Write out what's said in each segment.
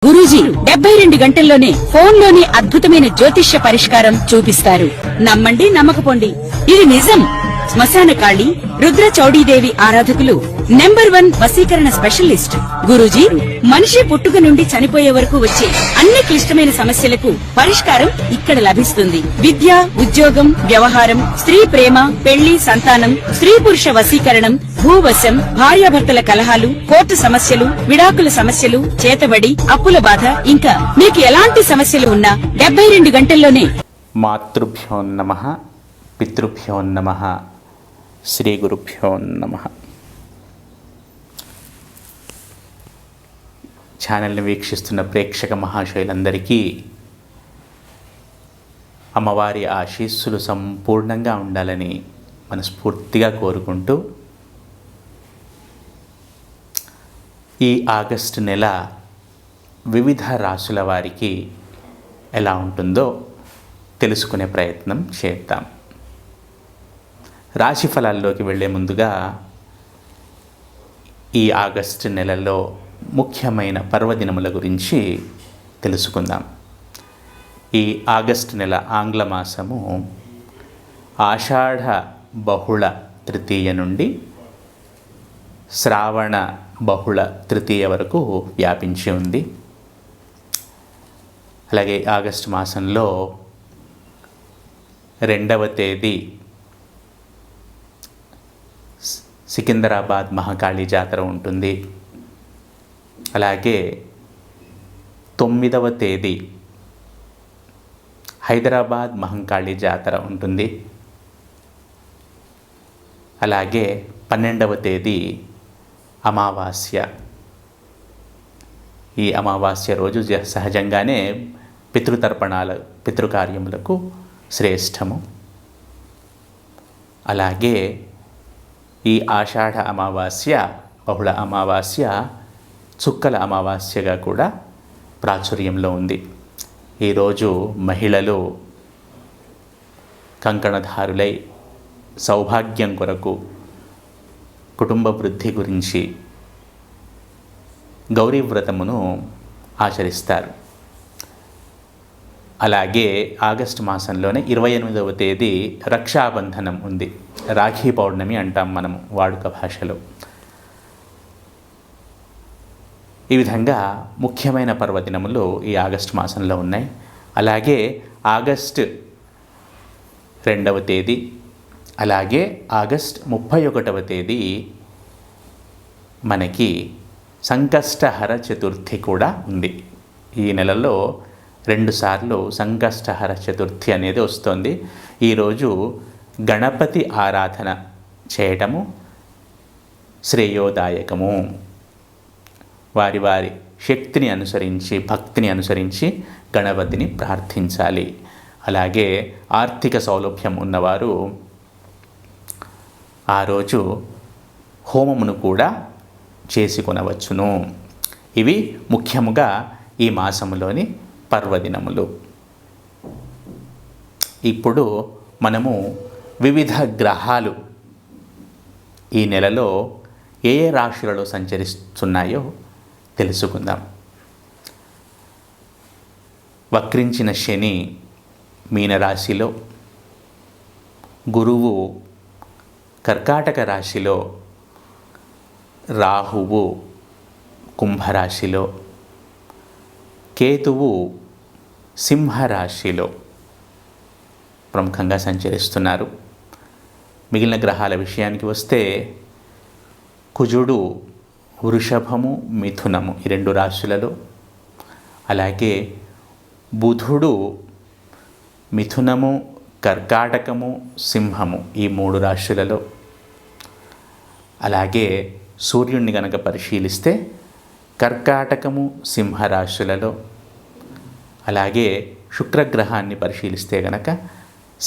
గురూజీ 72 గంటల్లోనే ఫోన్లోని అద్భుతమైన జ్యోతిష్య పరిష్కారం చూపిస్తారు. నమ్మండి, నమ్మకపోండి, ఇది నిజం. శ్మశాన కాళి రుద్ర చౌడీదేవి ఆరాధకులు నంబర్ 1 వశీకరణ స్పెషలిస్ట్ గురూజీ. మనిషి పుట్టుక నుండి చనిపోయే వరకు వచ్చే అన్ని క్లిష్టమైన సమస్యలకు పరిష్కారం ఇక్కడ లభిస్తుంది. విద్య, ఉద్యోగం, వ్యవహారం, స్త్రీ ప్రేమ, పెళ్లి, సంతానం, స్త్రీ పురుష వశీకరణం, భూవశం, భార్యాభర్తల కలహాలు, కోర్టు సమస్యలు, విడాకుల సమస్యలు, చేతబడి, అప్పుల బాధ, ఇంకా మీకు ఎలాంటి సమస్యలు ఉన్నా 72 గంటల్లోనే. మాతృభ్యో నమః, పితృభ్యో నమః, శ్రీ గురుభ్యో నమః. ఛానల్ని వీక్షిస్తున్న ప్రేక్షక మహాశయులందరికీ అమ్మవారి ఆశీస్సులు సంపూర్ణంగా ఉండాలని మనస్ఫూర్తిగా కోరుకుంటూ, ఈ ఆగస్టు నెల వివిధ రాశుల వారికి ఎలా ఉంటుందో తెలుసుకునే ప్రయత్నం చేద్దాం. రాశి ఫలాల్లోకి వెళ్ళే ముందుగా ఈ ఆగస్టు నెలలో ముఖ్యమైన పర్వదినముల గురించి తెలుసుకుందాం. ఈ ఆగస్టు నెల ఆంగ్ల మాసము ఆషాఢ బహుళ తృతీయ నుండి శ్రావణ బహుళ తృతీయ వరకు వ్యాపించి ఉంది. అలాగే ఆగస్టు మాసంలో 2వ తేదీ సికింద్రాబాద్ మహాకాళి జాతర ఉంటుంది. అలాగే 9వ తేదీ హైదరాబాద్ మహంకాళి జాతర ఉంటుంది. అలాగే 12వ తేదీ అమావాస్య. ఈ అమావాస్య రోజు సహజంగానే పితృకార్యములకు శ్రేష్టము. అలాగే ఈ ఆషాఢ అమావాస్య, బహుళ అమావాస్య, చుక్కల అమావాస్యగా కూడా ప్రాచుర్యంలో ఉంది. ఈరోజు మహిళలు కంకణధారులై సౌభాగ్యం కొరకు, కుటుంబ వృద్ధి గురించి గౌరీ వ్రతమును ఆచరిస్తారు. అలాగే ఆగస్టు మాసంలోనే 28వ తేదీ రక్షాబంధనం ఉంది. రాఖీ పౌర్ణమి అంటాం మనము వాడుక భాషలో. ఈ విధంగా ముఖ్యమైన పర్వదినములు ఈ ఆగస్టు మాసంలో ఉన్నాయి. అలాగే ఆగస్టు 2వ తేదీ, అలాగే ఆగస్టు 31వ తేదీ మనకి సంకష్టహర చతుర్థి కూడా ఉంది. ఈ నెలలో 2 సార్లు సంకష్టహర చతుర్థి అనేది వస్తుంది. ఈరోజు గణపతి ఆరాధన చేయటము శ్రేయోదాయకము. వారి వారి శక్తిని అనుసరించి, భక్తిని అనుసరించి గణపతిని ప్రార్థించాలి. అలాగే ఆర్థిక సౌలభ్యం ఉన్నవారు ఆ రోజు హోమమును కూడా చేసుకొనవచ్చును. ఇవి ముఖ్యముగా ఈ మాసములోని పర్వదినములు. ఇప్పుడు మనము వివిధ గ్రహాలు ఈ నెలలో ఏ ఏ రాశులలో సంచరిస్తున్నాయో తెలుసుకుందాం. వక్రించిన శని మీనరాశిలో, గురువు కర్కాటక రాశిలో, రాహువు కుంభరాశిలో, కేతువు సింహరాశిలో ప్రముఖంగా సంచరిస్తున్నారు. మిగిలిన గ్రహాల విషయానికి వస్తే కుజుడు వృషభము, మిథునము ఈ 2 రాశులలో, అలాగే బుధుడు మిథునము, కర్కాటకము, సింహము ఈ 3 రాశులలో, అలాగే సూర్యుడిని గనక పరిశీలిస్తే కర్కాటకము, సింహరాశులలో, అలాగే శుక్రగ్రహాన్ని పరిశీలిస్తే గనక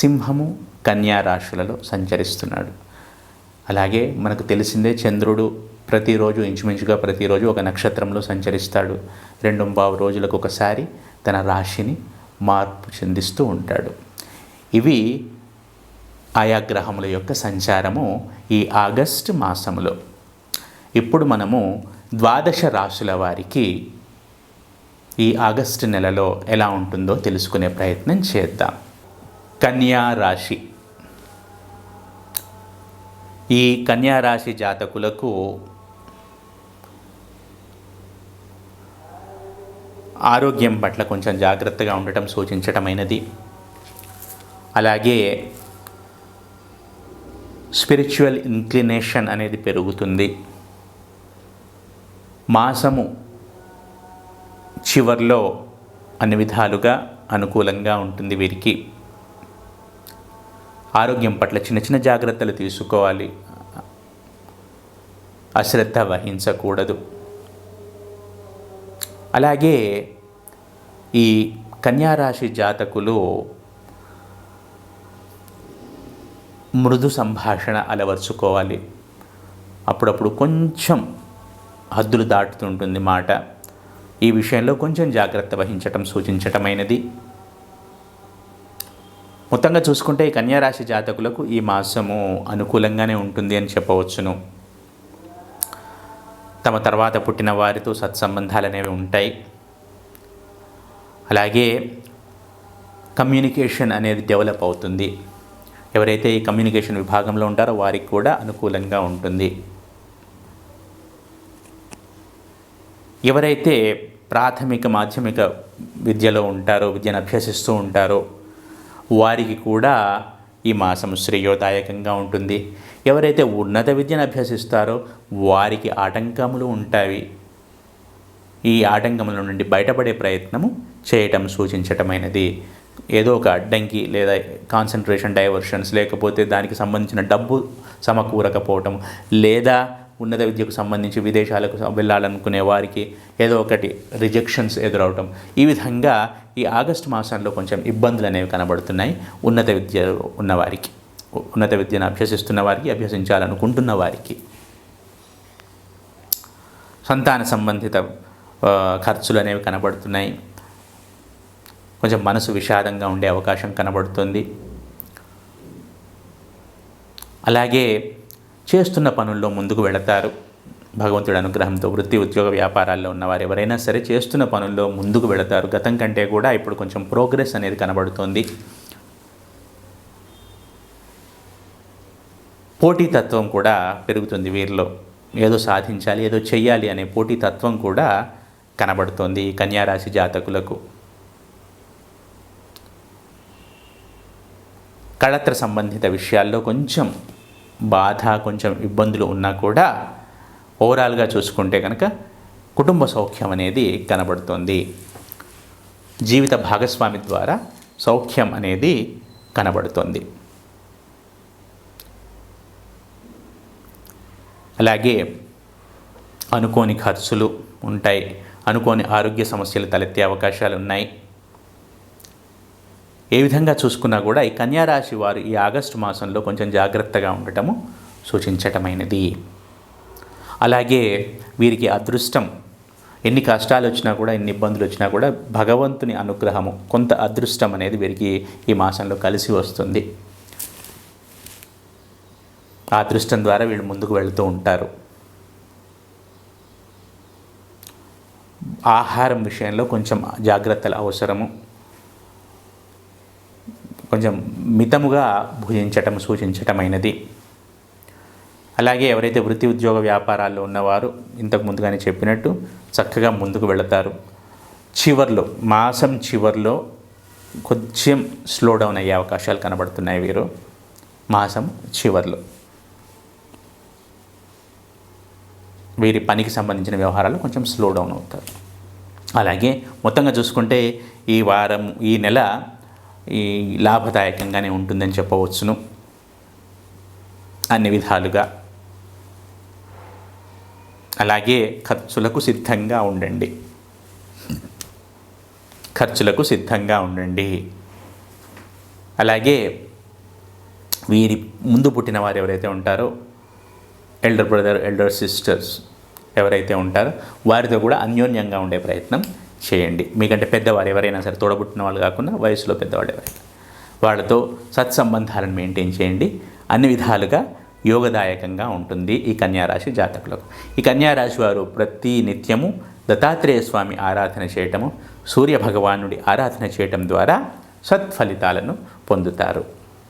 సింహము, కన్యా రాశులలో సంచరిస్తున్నాడు. అలాగే మనకు తెలిసిందే చంద్రుడు ప్రతిరోజు ఇంచుమించుగా ప్రతిరోజు ఒక నక్షత్రంలో సంచరిస్తాడు. 2.25 రోజులకు ఒకసారి తన రాశిని మార్పు చెందిస్తూ ఉంటాడు. ఇవి ఆయా గ్రహముల యొక్క సంచారము ఈ ఆగస్టు మాసములో. ఇప్పుడు మనము 12 రాశుల వారికి ఈ ఆగస్టు నెలలో ఎలా ఉంటుందో తెలుసుకునే ప్రయత్నం చేద్దాం. కన్యా రాశి. ఈ కన్యా రాశి జాతకులకు ఆరోగ్యం పట్ల కొంచెం జాగ్రత్తగా ఉండటం సూచించటమైనది. అలాగే స్పిరిచువల్ ఇంక్లినేషన్ అనేది పెరుగుతుంది. మాసము చివర్లో అన్ని విధాలుగా అనుకూలంగా ఉంటుంది వీరికి. ఆరోగ్యం పట్ల చిన్న చిన్న జాగ్రత్తలు తీసుకోవాలి, అశ్రద్ధ వహించకూడదు. అలాగే ఈ కన్యారాశి జాతకులు మృదు సంభాషణ అలవర్చుకోవాలి. అప్పుడప్పుడు కొంచెం హద్దులు దాటుతుంటుంది మాట. ఈ విషయంలో కొంచెం జాగ్రత్త వహించటం సూచించటమైనది. మొత్తంగా చూసుకుంటే ఈ కన్యారాశి జాతకులకు ఈ మాసము అనుకూలంగానే ఉంటుంది అని చెప్పవచ్చును. తమ తర్వాత పుట్టిన వారితో సత్సంబంధాలు అనేవి ఉంటాయి. అలాగే కమ్యూనికేషన్ అనేది డెవలప్ అవుతుంది. ఎవరైతే ఈ కమ్యూనికేషన్ విభాగంలో ఉంటారో వారికి కూడా అనుకూలంగా ఉంటుంది. ఎవరైతే ప్రాథమిక మాధ్యమిక విద్యలో ఉంటారో, విద్యను అభ్యసిస్తూ ఉంటారో వారికి కూడా ఈ మాసం శ్రేయోదాయకంగా ఉంటుంది. ఎవరైతే ఉన్నత విద్యను అభ్యసిస్తారో వారికి ఆటంకములు ఉంటాయి. ఈ ఆటంకముల నుండి బయటపడే ప్రయత్నము చేయటం సూచించటమైనది. ఏదో ఒక అడ్డంకి లేదా కాన్సన్ట్రేషన్ డైవర్షన్స్, లేకపోతే దానికి సంబంధించిన డబ్బు సమకూరకపోవటం, లేదా ఉన్నత విద్యకు సంబంధించి విదేశాలకు వెళ్ళాలనుకునే వారికి ఏదో ఒకటి రిజెక్షన్స్ ఎదురవటం, ఈ విధంగా ఈ ఆగస్టు మాసంలో కొంచెం ఇబ్బందులు అనేవి కనబడుతున్నాయి ఉన్నత విద్యలో ఉన్నవారికి, ఉన్నత విద్యను అభ్యసిస్తున్న వారికి, అభ్యసించాలనుకుంటున్న వారికి. సంతాన సంబంధిత ఖర్చులు అనేవి కనబడుతున్నాయి. కొంచెం మనసు విషాదంగా ఉండే అవకాశం కనబడుతుంది. అలాగే చేస్తున్న పనుల్లో ముందుకు వెళతారు భగవంతుడి అనుగ్రహంతో. వృత్తి ఉద్యోగ వ్యాపారాల్లో ఉన్నవారు ఎవరైనా సరే చేస్తున్న పనుల్లో ముందుకు వెళతారు. గతం కంటే కూడా ఇప్పుడు కొంచెం ప్రోగ్రెస్ అనేది కనబడుతోంది. పోటీతత్వం కూడా పెరుగుతుంది వీరిలో. ఏదో సాధించాలి, ఏదో చెయ్యాలి అనే పోటీతత్వం కూడా కనబడుతోంది ఈ కన్యారాశి జాతకులకు. కళత్ర సంబంధిత విషయాల్లో కొంచెం బాధ, కొంచెం ఇబ్బందులు ఉన్నా కూడా ఓవరాల్గా చూసుకుంటే కనుక కుటుంబ సౌఖ్యం అనేది కనబడుతోంది. జీవిత భాగస్వామి ద్వారా సౌఖ్యం అనేది కనబడుతోంది. అలాగే అనుకోని ఖర్చులు ఉంటాయి. అనుకోని ఆరోగ్య సమస్యలు తలెత్తే అవకాశాలు ఉన్నాయి. ఏ విధంగా చూసుకున్నా కూడా ఈ కన్యారాశి వారు ఈ ఆగస్టు మాసంలో కొంచెం జాగ్రత్తగా ఉండటము సూచించటమైనది. అలాగే వీరికి అదృష్టం, ఎన్ని కష్టాలు వచ్చినా కూడా, ఎన్ని ఇబ్బందులు వచ్చినా కూడా భగవంతుని అనుగ్రహము, కొంత అదృష్టం అనేది వీరికి ఈ మాసంలో కలిసి వస్తుంది. ఆ అదృష్టం ద్వారా వీళ్ళు ముందుకు వెళుతూ ఉంటారు. ఆహారం విషయంలో కొంచెం జాగ్రత్తలు అవసరము. కొంచెం మితముగా భుజించటం సూచించటమైనది. అలాగే ఎవరైతే వృత్తి ఉద్యోగ వ్యాపారాల్లో ఉన్నవారు ఇంతకు ముందుగానే చెప్పినట్టు చక్కగా ముందుకు వెళతారు. చివర్లో, మాసం చివర్లో కొంచెం స్లో డౌన్ అయ్యే అవకాశాలు కనబడుతున్నాయి వీరు మాసం చివర్లో. వీరి పనికి సంబంధించిన వ్యవహారాలు కొంచెం స్లో డౌన్ అవుతారు. అలాగే మొత్తంగా చూసుకుంటే ఈ వారం, ఈ నెల ఈ లాభదాయకంగానే ఉంటుందని చెప్పవచ్చును అన్ని విధాలుగా. అలాగే ఖర్చులకు సిద్ధంగా ఉండండి. ఖర్చులకు సిద్ధంగా ఉండండి. అలాగే వీరి ముందు పుట్టిన వారు ఎవరైతే ఉంటారో, ఎల్డర్ బ్రదర్, ఎల్డర్ సిస్టర్స్ ఎవరైతే ఉంటారో వారితో కూడా అన్యోన్యంగా ఉండే ప్రయత్నం చేయండి. మీకంటే పెద్దవారు ఎవరైనా సరే, తోడబుట్టిన వాళ్ళు కాకుండా వయసులో పెద్దవాళ్ళు ఎవరైనా, వాళ్ళతో సత్సంబంధాలను మెయింటైన్ చేయండి. అన్ని విధాలుగా యోగదాయకంగా ఉంటుంది ఈ కన్యారాశి జాతకులకు. ఈ కన్యారాశి వారు ప్రతి నిత్యము దత్తాత్రేయ స్వామి ఆరాధన చేయటము, సూర్య భగవానుడి ఆరాధన చేయటం ద్వారా సత్ఫలితాలను పొందుతారు.